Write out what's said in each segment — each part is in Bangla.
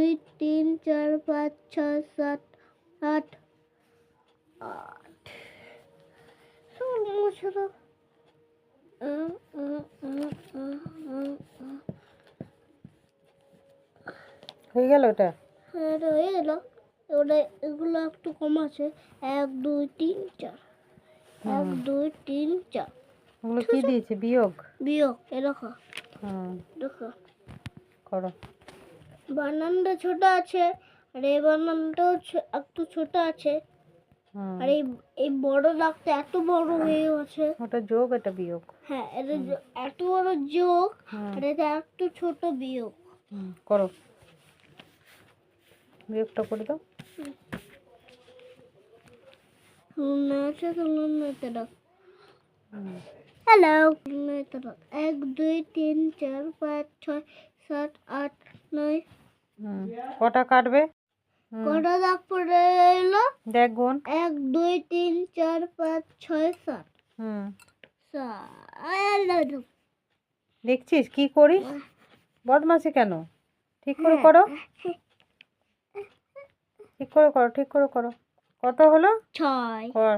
2 3 4 5 6 7 8 8 ছোট হয়ে গেল ওটা? হ্যাঁ এটা হয়ে গেল। এবারে এগুলো একটু কম আছে। 1 2 3 4 1 2 3 4 ওগুলো কি দিয়েছে? বিয়োগ? বিয়োগ এরকম হুম, দেখো করো। বানানটা ছোট আছে আর এই বানানটাও একটু ছোট আছে। আর এই বড় দাগটা এত বড় হয়ে গেছে। ওটা যোগ, এটা বিয়োগ। হ্যাঁ এটা এত বড় যোগ আর এটা একটু ছোট বিয়োগ। করো, বিয়োগটা করে দাও। হ্যালো 1 2 3 4 5 6 7 8 9 কটা কাটবে? কটা দাগ পড়ে এলো দেখ গুণ। 1 2 3 4 5 6 7 দেখছিস কি করিস? বদমাশি কেন? ঠিক করে করো, ঠিক করে করো, ঠিক করে করো। কত হলো? 6 কর।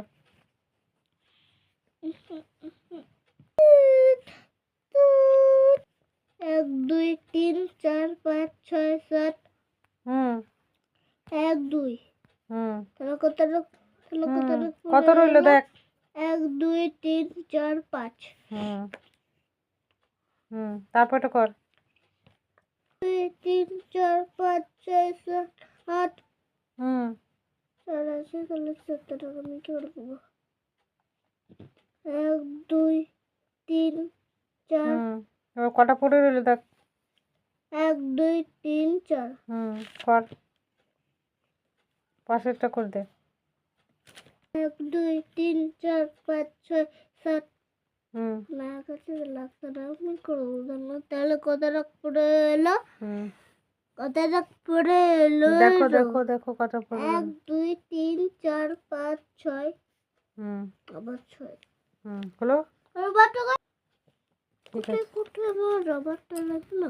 1 2 3 4 5 6 7 1 2 তাহলে কত কত রইলো দেখ। 1 2 3 4 5 তারপরটা কর। 2 3 4 5 6 7 8 4 আছে তাহলে 7 টাকা আমি কি করে পাবো? 1 2 3 4 এবার কটা পড়ে রইলো দেখ। 1 2 3 4 কর, পাশেরটা করে দে। 1 2 3 4 5 6 7 না কাছে লাগছে না আমি করবো না। তাহলে কত টাকা পড়ে এলো? কত টাকা পড়ে এলো? দেখো দেখো দেখো কত পড়ে। 1 2 3 4 5 6 আবার 6 হলো? রবারটা কোথায় আমার রবারটা লাগলো?